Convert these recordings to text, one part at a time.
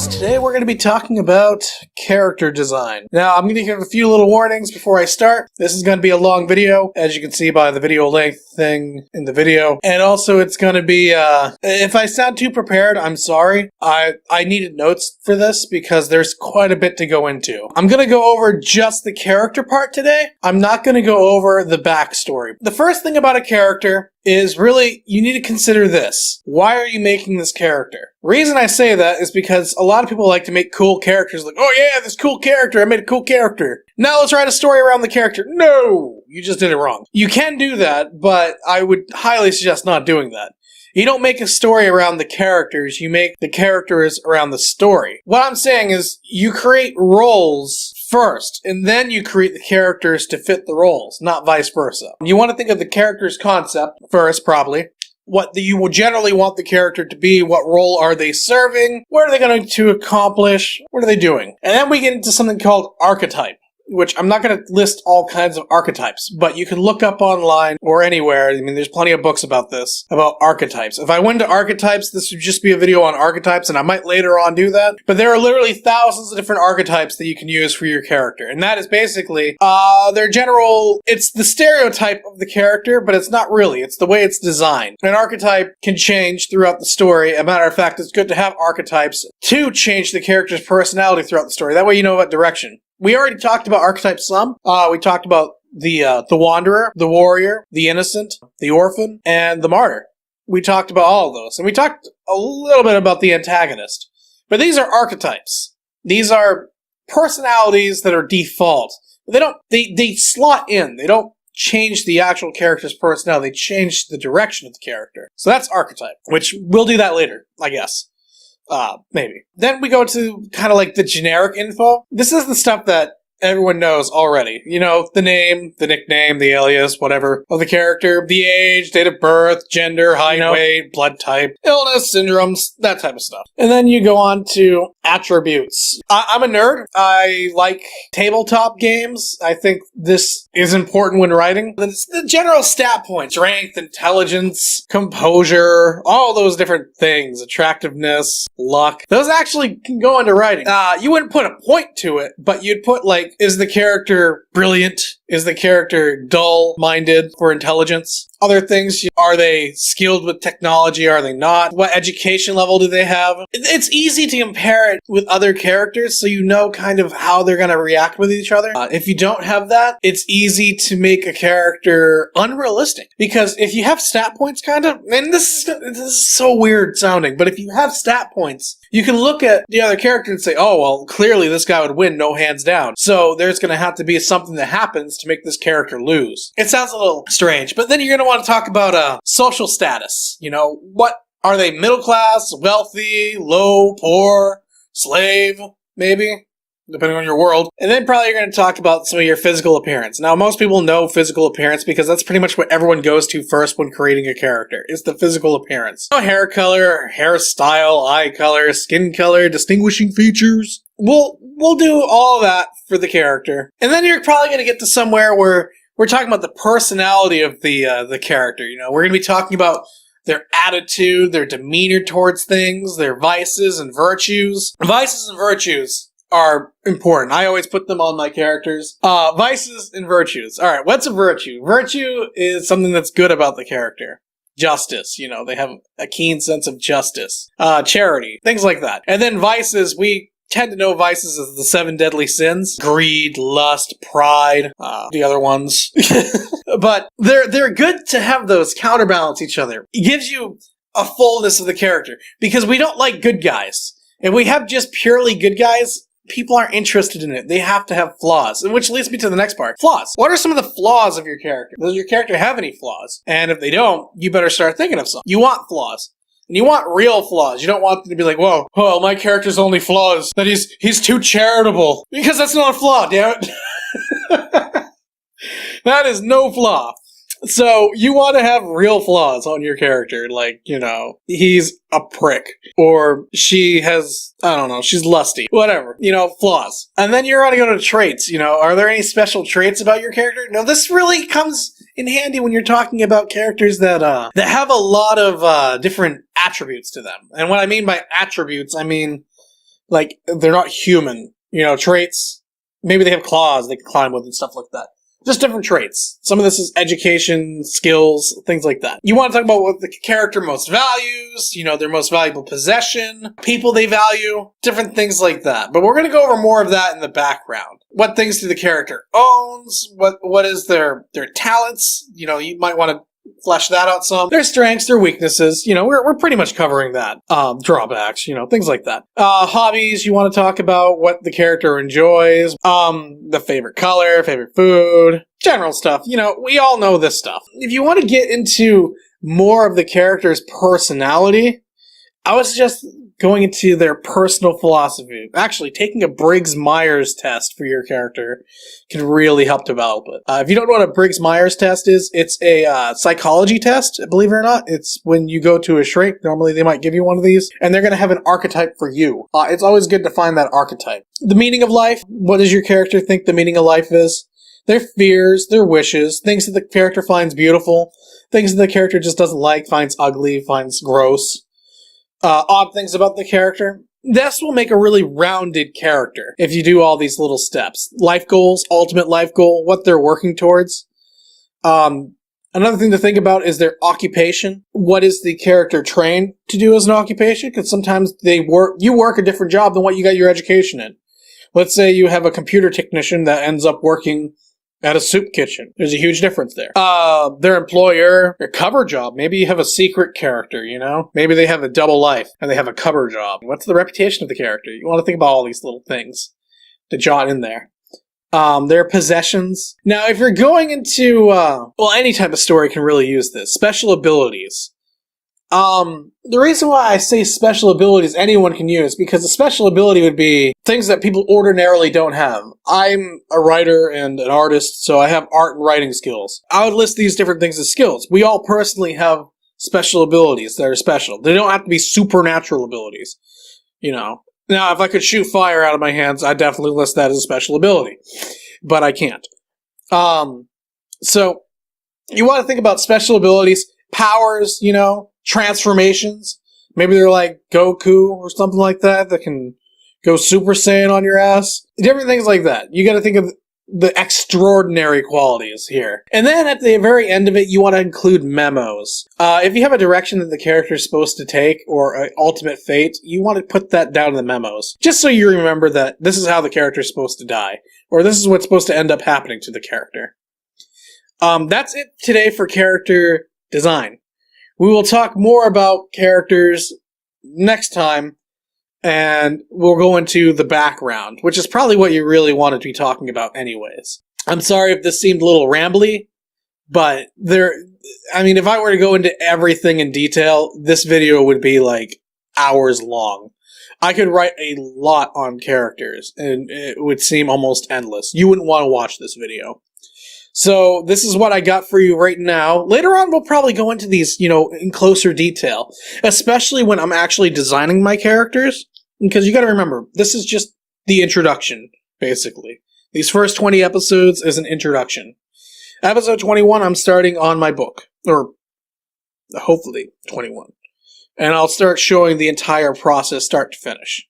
guys, today we're going to be talking about character design. Now, I'm going to give a few little warnings before I start. This is going to be a long video, as you can see by the video length thing in the video. And also, it's going to be, if I sound too prepared, I'm sorry. I needed notes for this because there's quite a bit to go into. I'm going to go over just the character part today. I'm not going to go over the backstory. The first thing about a character is really, you need to consider this. Why are you making this character? The reason I say that is because a lot of people like to make cool characters, like, oh yeah, this cool character, I made a cool character. Now let's write a story around the character. No! You just did it wrong. You can do that, but I would highly suggest not doing that. You don't make a story around the characters, you make the characters around the story. What I'm saying is, you create roles first, and then you create the characters to fit the roles, not vice versa. You want to think of the character's concept first, probably. What you will generally want the character to be, what role are they serving, what are they going to accomplish, what are they doing? And then we get into something called archetype, which I'm not going to list all kinds of archetypes, but you can look up online or anywhere. I mean, there's plenty of books about this, about archetypes. If I went to archetypes, this would just be a video on archetypes, and I might later on do that. But there are literally thousands of different archetypes that you can use for your character. And that is basically, their general, it's the stereotype of the character, but it's not really. It's the way it's designed. An archetype can change throughout the story. As a matter of fact, it's good to have archetypes to change the character's personality throughout the story. That way you know what direction. We already talked about archetypes some. We talked about the wanderer, the warrior, the innocent, the orphan, and the martyr. We talked about all of those. And we talked a little bit about the antagonist. But these are archetypes. These are personalities that are default. They slot in. They don't change the actual character's personality. They change the direction of the character. So that's archetype, which we'll do that later, I guess. Maybe. Then we go to kind of like the generic info. This is the stuff that everyone knows already. You know, the name, the nickname, the alias, whatever, of the character, the age, date of birth, gender, height, weight, blood type, illness, syndromes, that type of stuff. And then you go on to attributes. I'm a nerd. I like tabletop games. I think this is important when writing. It's the general stat points, strength, intelligence, composure, all those different things, attractiveness, luck. Those actually can go into writing. You wouldn't put a point to it, but you'd put like, is the character brilliant? Is the character dull-minded for intelligence? Other things, are they skilled with technology? Are they not? What education level do they have? It's easy to compare it with other characters so you know kind of how they're going to react with each other. If you don't have that, it's easy to make a character unrealistic. Because if you have stat points kind of, and this is so weird sounding, but if you have stat points, you can look at the other character and say, oh, well, clearly this guy would win, no hands down. So there's going to have to be something that happens to make this character lose. It sounds a little strange, but then you're going to want to talk about social status. You know, what are they, middle class, wealthy, low, poor, slave, maybe? Depending on your world. And then probably you're going to talk about some of your physical appearance. Now, most people know physical appearance because that's pretty much what everyone goes to first when creating a character. It's the physical appearance. Hair color, hairstyle, eye color, skin color, distinguishing features. We'll do all that for the character. And then you're probably going to get to somewhere where we're talking about the personality of the character. You know, we're going to be talking about their attitude, their demeanor towards things, their vices and virtues. Vices and virtues are important. I always put them on my characters. Vices and virtues. Alright, what's a virtue? Virtue is something that's good about the character. Justice, you know, they have a keen sense of justice. Charity, things like that. And then vices, we tend to know vices as the 7 deadly sins. Greed, lust, pride, the other ones. But they're good to have those counterbalance each other. It gives you a fullness of the character. Because we don't like good guys. If we have just purely good guys, people aren't interested in it. They have to have flaws. Which leads me to the next part. Flaws. What are some of the flaws of your character? Does your character have any flaws? And if they don't, you better start thinking of some. You want flaws. And you want real flaws. You don't want them to be like, whoa, well, my character's only flaw is that he's too charitable. Because that's not a flaw, damn it. That is no flaw. So, you want to have real flaws on your character, like, you know, he's a prick, or she has, I don't know, she's lusty, whatever, you know, flaws. And then you're going to go to traits, you know, are there any special traits about your character? No, this really comes in handy when you're talking about characters that have a lot of different attributes to them. And what I mean by attributes, I mean Like, they're not human. You know, traits. Maybe they have claws they can climb with and stuff like that. Just different traits. Some of this is education, skills, things like that. You want to talk about what the character most values, you know, their most valuable possession, people they value, different things like that. But we're going to go over more of that in the background. What things do the character owns? What is their talents? You know, you might want to flesh that out some. Their strengths, their weaknesses, you know, we're pretty much covering that. Drawbacks, you know, things like that. Hobbies, you want to talk about what the character enjoys, the favorite color, favorite food, general stuff. You know, we all know this stuff. If you want to get into more of the character's personality, I would suggest going into their personal philosophy. Actually, taking a Briggs-Myers test for your character can really help develop it. If you don't know what a Briggs-Myers test is, it's a psychology test, believe it or not. It's when you go to a shrink, normally they might give you one of these, and they're going to have an archetype for you. It's always good to find that archetype. The meaning of life, what does your character think the meaning of life is? Their fears, their wishes, things that the character finds beautiful, things that the character just doesn't like, finds ugly, finds gross. Odd things about the character. This will make a really rounded character if you do all these little steps. Life goals, ultimate life goal, what they're working towards. Another thing to think about is their occupation. What is the character trained to do as an occupation? Because sometimes you work a different job than what you got your education in. Let's say you have a computer technician that ends up working at a soup kitchen. There's a huge difference there. Their employer, their cover job. Maybe you have a secret character, you know? Maybe they have a double life and they have a cover job. What's the reputation of the character? You want to think about all these little things to jot in there. Their possessions. Now, if you're going into, well, any type of story can really use this. Special abilities. The reason why I say special abilities anyone can use, because a special ability would be things that people ordinarily don't have. I'm a writer and an artist, so I have art and writing skills. I would list these different things as skills. We all personally have special abilities that are special. They don't have to be supernatural abilities, you know. Now, if I could shoot fire out of my hands, I'd definitely list that as a special ability. But I can't. So, you want to think about special abilities, powers, you know, transformations. Maybe they're like Goku or something like that can go Super Saiyan on your ass. Different things like that. You got to think of the extraordinary qualities here. And then at the very end of it, you want to include memos. If you have a direction that the character is supposed to take or an ultimate fate, you want to put that down in the memos. Just so you remember that this is how the character is supposed to die. Or this is what's supposed to end up happening to the character. That's it today for character design. We will talk more about characters next time, and we'll go into the background, which is probably what you really wanted to be talking about anyways. I'm sorry if this seemed a little rambly, but if I were to go into everything in detail, this video would be like hours long. I could write a lot on characters, and it would seem almost endless. You wouldn't want to watch this video. So this is what I got for you right now. Later on, we'll probably go into these, you know, in closer detail, especially when I'm actually designing my characters, because you got to remember, this is just the introduction, basically. These first 20 episodes is an introduction. Episode 21, I'm starting on my book, or hopefully 21, and I'll start showing the entire process, start to finish.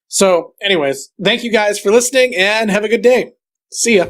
So, anyways, thank you guys for listening, and have a good day. See ya.